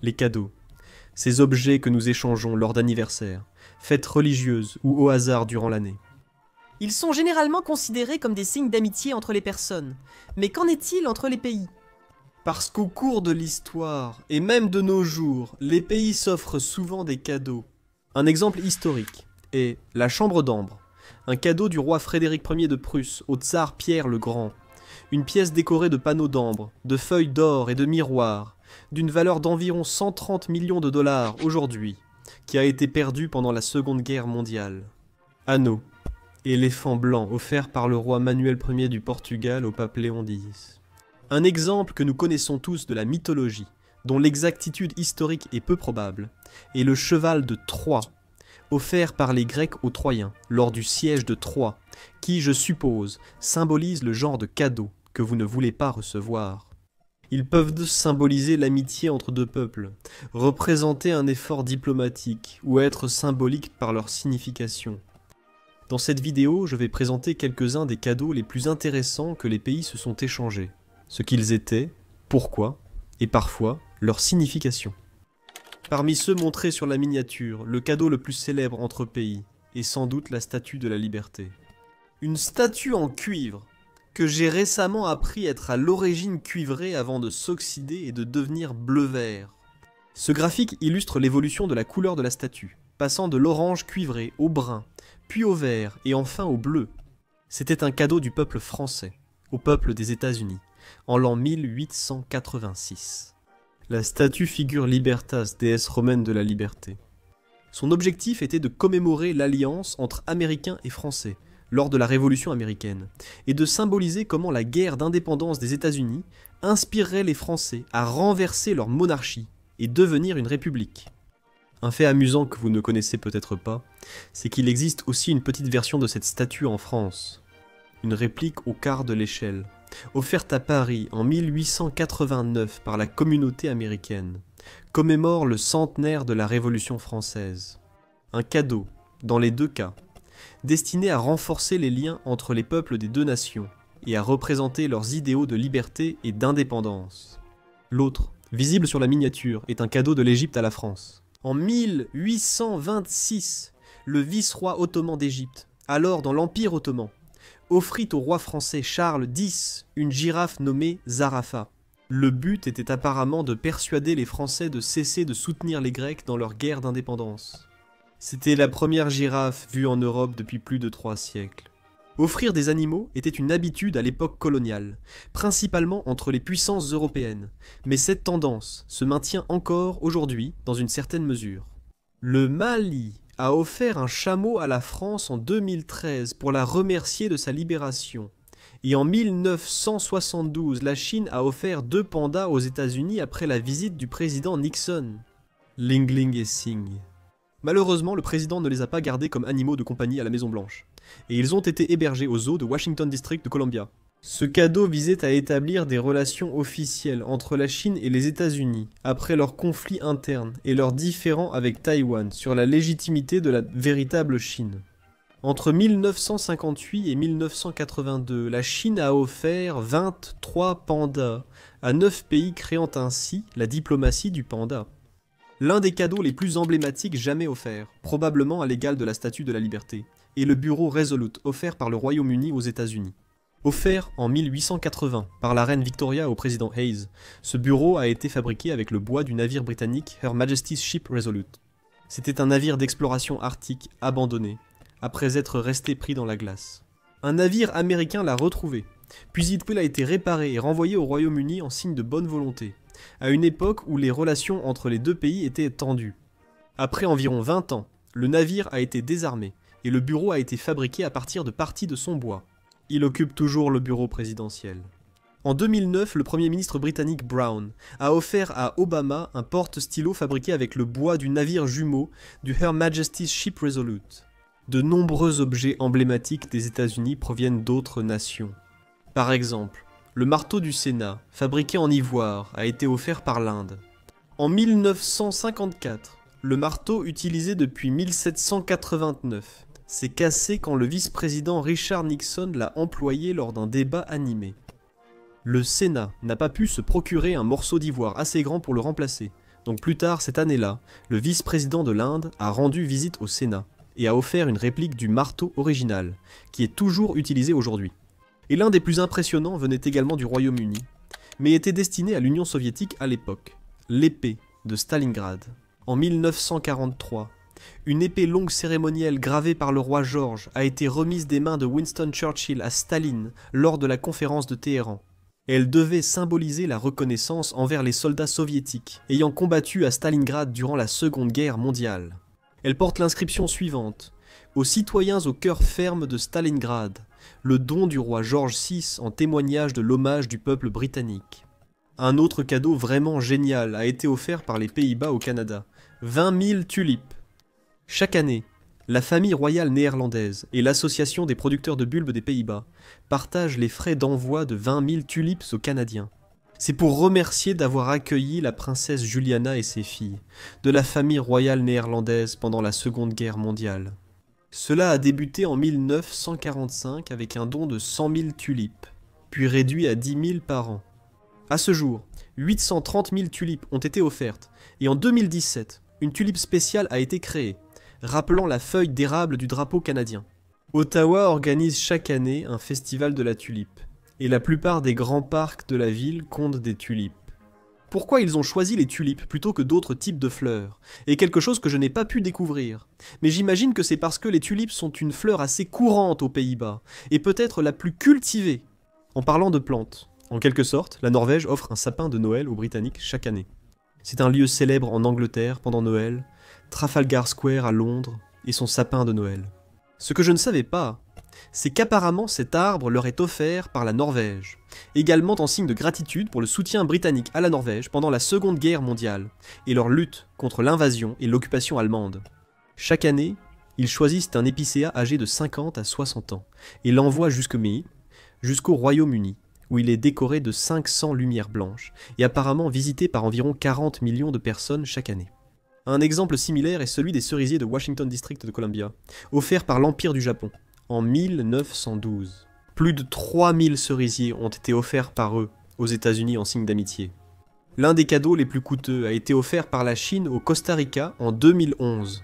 Les cadeaux. Ces objets que nous échangeons lors d'anniversaires, fêtes religieuses ou au hasard durant l'année. Ils sont généralement considérés comme des signes d'amitié entre les personnes. Mais qu'en est-il entre les pays? Parce qu'au cours de l'histoire, et même de nos jours, les pays s'offrent souvent des cadeaux. Un exemple historique est la Chambre d'Ambre, un cadeau du roi Frédéric Ier de Prusse au tsar Pierre le Grand. Une pièce décorée de panneaux d'ambre, de feuilles d'or et de miroirs, d'une valeur d'environ 130 millions de dollars aujourd'hui, qui a été perdue pendant la Seconde Guerre mondiale. Anneau, éléphant blanc offert par le roi Manuel Ier du Portugal au pape Léon X. Un exemple que nous connaissons tous de la mythologie, dont l'exactitude historique est peu probable, est le cheval de Troie, offert par les Grecs aux Troyens lors du siège de Troie, qui, je suppose, symbolise le genre de cadeau que vous ne voulez pas recevoir. Ils peuvent symboliser l'amitié entre deux peuples, représenter un effort diplomatique ou être symboliques par leur signification. Dans cette vidéo, je vais présenter quelques-uns des cadeaux les plus intéressants que les pays se sont échangés, ce qu'ils étaient, pourquoi, et parfois leur signification. Parmi ceux montrés sur la miniature, le cadeau le plus célèbre entre pays est sans doute la Statue de la Liberté. Une statue en cuivre, que j'ai récemment appris être à l'origine cuivrée avant de s'oxyder et de devenir bleu-vert. Ce graphique illustre l'évolution de la couleur de la statue, passant de l'orange cuivré au brun, puis au vert et enfin au bleu. C'était un cadeau du peuple français, au peuple des États-Unis, en l'an 1886. La statue figure Libertas, déesse romaine de la liberté. Son objectif était de commémorer l'alliance entre Américains et Français, lors de la Révolution américaine, et de symboliser comment la guerre d'indépendance des États-Unis inspirerait les Français à renverser leur monarchie et devenir une république. Un fait amusant que vous ne connaissez peut-être pas, c'est qu'il existe aussi une petite version de cette statue en France. Une réplique au quart de l'échelle, offerte à Paris en 1889 par la communauté américaine, commémore le centenaire de la Révolution française. Un cadeau, dans les deux cas, destiné à renforcer les liens entre les peuples des deux nations et à représenter leurs idéaux de liberté et d'indépendance. L'autre, visible sur la miniature, est un cadeau de l'Égypte à la France. En 1826, le vice-roi ottoman d'Égypte, alors dans l'Empire ottoman, offrit au roi français Charles X une girafe nommée Zarafa. Le but était apparemment de persuader les Français de cesser de soutenir les Grecs dans leur guerre d'indépendance. C'était la première girafe vue en Europe depuis plus de 3 siècles. Offrir des animaux était une habitude à l'époque coloniale, principalement entre les puissances européennes, mais cette tendance se maintient encore aujourd'hui dans une certaine mesure. Le Mali a offert un chameau à la France en 2013 pour la remercier de sa libération. Et en 1972, la Chine a offert 2 pandas aux États-Unis après la visite du président Nixon. Ling Ling et Sing. Malheureusement, le président ne les a pas gardés comme animaux de compagnie à la Maison-Blanche, et ils ont été hébergés au zoo de Washington District de Columbia. Ce cadeau visait à établir des relations officielles entre la Chine et les États-Unis, après leur conflit interne et leurs différends avec Taïwan sur la légitimité de la véritable Chine. Entre 1958 et 1982, la Chine a offert 23 pandas à 9 pays, créant ainsi la diplomatie du panda. L'un des cadeaux les plus emblématiques jamais offerts, probablement à l'égal de la Statue de la Liberté, est le bureau Resolute offert par le Royaume-Uni aux États-Unis. Offert en 1880 par la reine Victoria au président Hayes, ce bureau a été fabriqué avec le bois du navire britannique Her Majesty's Ship Resolute. C'était un navire d'exploration arctique abandonné, après être resté pris dans la glace. Un navire américain l'a retrouvé, puis il a été réparé et renvoyé au Royaume-Uni en signe de bonne volonté, à une époque où les relations entre les deux pays étaient tendues. Après environ 20 ans, le navire a été désarmé et le bureau a été fabriqué à partir de parties de son bois. Il occupe toujours le bureau présidentiel. En 2009, le Premier ministre britannique Brown a offert à Obama un porte-stylo fabriqué avec le bois du navire jumeau du Her Majesty's Ship Resolute. De nombreux objets emblématiques des États-Unis proviennent d'autres nations. Par exemple, le marteau du Sénat, fabriqué en ivoire, a été offert par l'Inde. En 1954, le marteau utilisé depuis 1789 s'est cassé quand le vice-président Richard Nixon l'a employé lors d'un débat animé. Le Sénat n'a pas pu se procurer un morceau d'ivoire assez grand pour le remplacer, Donc plus tard cette année-là, le vice-président de l'Inde a rendu visite au Sénat et a offert une réplique du marteau original, qui est toujours utilisé aujourd'hui. Et l'un des plus impressionnants venait également du Royaume-Uni, mais était destiné à l'Union soviétique à l'époque, l'épée de Stalingrad. En 1943, une épée longue cérémonielle gravée par le roi George a été remise des mains de Winston Churchill à Staline lors de la conférence de Téhéran. Elle devait symboliser la reconnaissance envers les soldats soviétiques ayant combattu à Stalingrad durant la Seconde Guerre mondiale. Elle porte l'inscription suivante: aux citoyens au cœur ferme de Stalingrad, le don du roi George VI en témoignage de l'hommage du peuple britannique. Un autre cadeau vraiment génial a été offert par les Pays-Bas au Canada, 20 000 tulipes. Chaque année, la famille royale néerlandaise et l'association des producteurs de bulbes des Pays-Bas partagent les frais d'envoi de 20 000 tulipes aux Canadiens. C'est pour remercier d'avoir accueilli la princesse Juliana et ses filles, de la famille royale néerlandaise pendant la Seconde Guerre mondiale. Cela a débuté en 1945 avec un don de 100 000 tulipes, puis réduit à 10 000 par an. À ce jour, 830 000 tulipes ont été offertes, et en 2017, une tulipe spéciale a été créée, rappelant la feuille d'érable du drapeau canadien. Ottawa organise chaque année un festival de la tulipe, et la plupart des grands parcs de la ville comptent des tulipes. Pourquoi ils ont choisi les tulipes plutôt que d'autres types de fleurs, est quelque chose que je n'ai pas pu découvrir, mais j'imagine que c'est parce que les tulipes sont une fleur assez courante aux Pays-Bas, et peut-être la plus cultivée. En parlant de plantes, en quelque sorte, la Norvège offre un sapin de Noël aux Britanniques chaque année. C'est un lieu célèbre en Angleterre pendant Noël, Trafalgar Square à Londres et son sapin de Noël. Ce que je ne savais pas, c'est qu'apparemment cet arbre leur est offert par la Norvège, également en signe de gratitude pour le soutien britannique à la Norvège pendant la Seconde Guerre mondiale et leur lutte contre l'invasion et l'occupation allemande. Chaque année, ils choisissent un épicéa âgé de 50 à 60 ans et l'envoient jusqu'au Royaume-Uni, où il est décoré de 500 lumières blanches et apparemment visité par environ 40 millions de personnes chaque année. Un exemple similaire est celui des cerisiers de Washington District de Columbia, offerts par l'Empire du Japon, en 1912. Plus de 3000 cerisiers ont été offerts par eux aux États-Unis en signe d'amitié. L'un des cadeaux les plus coûteux a été offert par la Chine au Costa Rica en 2011.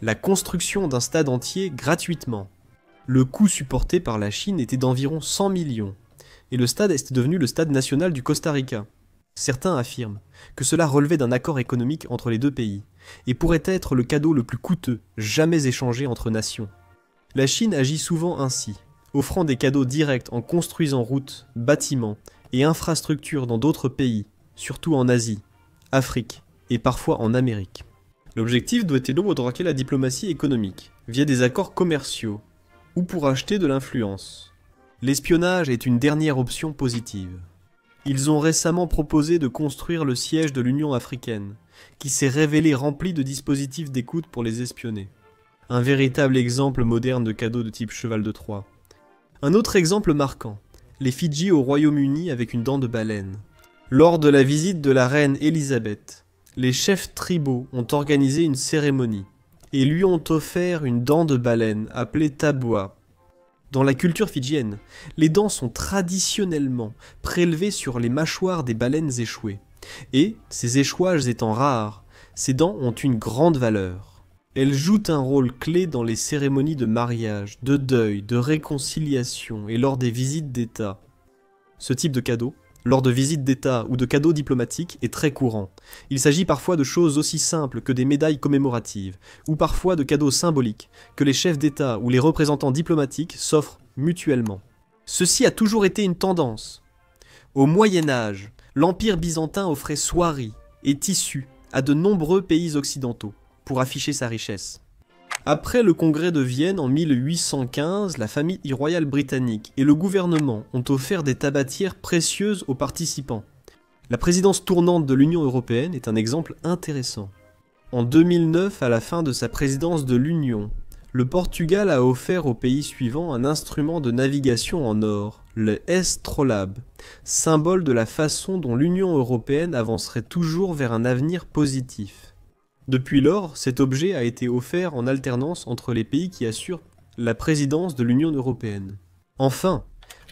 La construction d'un stade entier gratuitement. Le coût supporté par la Chine était d'environ 100 millions, et le stade est devenu le stade national du Costa Rica. Certains affirment que cela relevait d'un accord économique entre les deux pays, et pourrait être le cadeau le plus coûteux jamais échangé entre nations. La Chine agit souvent ainsi, offrant des cadeaux directs en construisant routes, bâtiments et infrastructures dans d'autres pays, surtout en Asie, Afrique et parfois en Amérique. L'objectif doit être de traquer la diplomatie économique, via des accords commerciaux, ou pour acheter de l'influence. L'espionnage est une dernière option positive. Ils ont récemment proposé de construire le siège de l'Union africaine, qui s'est révélé rempli de dispositifs d'écoute pour les espionner. Un véritable exemple moderne de cadeau de type cheval de Troie. Un autre exemple marquant, les Fidji au Royaume-Uni avec une dent de baleine. Lors de la visite de la reine Elisabeth, les chefs tribaux ont organisé une cérémonie et lui ont offert une dent de baleine appelée tabua. Dans la culture fidjienne, les dents sont traditionnellement prélevées sur les mâchoires des baleines échouées. Et, ces échouages étant rares, ces dents ont une grande valeur. Elles jouent un rôle clé dans les cérémonies de mariage, de deuil, de réconciliation et lors des visites d'État. Ce type de cadeau, lors de visites d'État ou de cadeaux diplomatiques, est très courant. Il s'agit parfois de choses aussi simples que des médailles commémoratives, ou parfois de cadeaux symboliques, que les chefs d'État ou les représentants diplomatiques s'offrent mutuellement. Ceci a toujours été une tendance. Au Moyen-Âge, l'Empire byzantin offrait soieries et tissus à de nombreux pays occidentaux, pour afficher sa richesse. Après le congrès de Vienne en 1815, la famille royale britannique et le gouvernement ont offert des tabatières précieuses aux participants. La présidence tournante de l'Union européenne est un exemple intéressant. En 2009, à la fin de sa présidence de l'Union, le Portugal a offert au pays suivant un instrument de navigation en or, le Astrolabe, symbole de la façon dont l'Union européenne avancerait toujours vers un avenir positif. Depuis lors, cet objet a été offert en alternance entre les pays qui assurent la présidence de l'Union européenne. Enfin,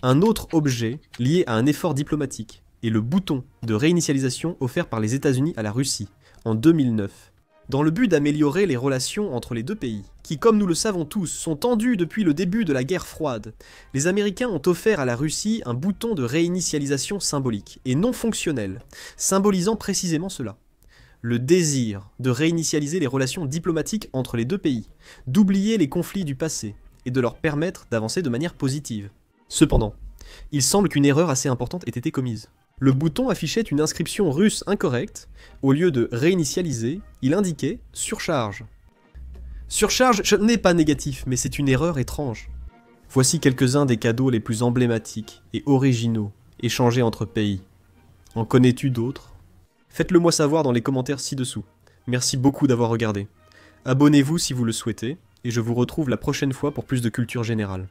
un autre objet lié à un effort diplomatique et le bouton de réinitialisation offert par les États-Unis à la Russie en 2009, dans le but d'améliorer les relations entre les deux pays, qui, comme nous le savons tous, sont tendues depuis le début de la guerre froide. Les Américains ont offert à la Russie un bouton de réinitialisation symbolique et non fonctionnel, symbolisant précisément cela. Le désir de réinitialiser les relations diplomatiques entre les deux pays, d'oublier les conflits du passé et de leur permettre d'avancer de manière positive. Cependant, il semble qu'une erreur assez importante ait été commise. Le bouton affichait une inscription russe incorrecte. Au lieu de réinitialiser, il indiquait surcharge. Surcharge n'est pas négatif, mais c'est une erreur étrange. Voici quelques-uns des cadeaux les plus emblématiques et originaux échangés entre pays. En connais-tu d'autres? Faites-le moi savoir dans les commentaires ci-dessous. Merci beaucoup d'avoir regardé. Abonnez-vous si vous le souhaitez, et je vous retrouve la prochaine fois pour plus de culture générale.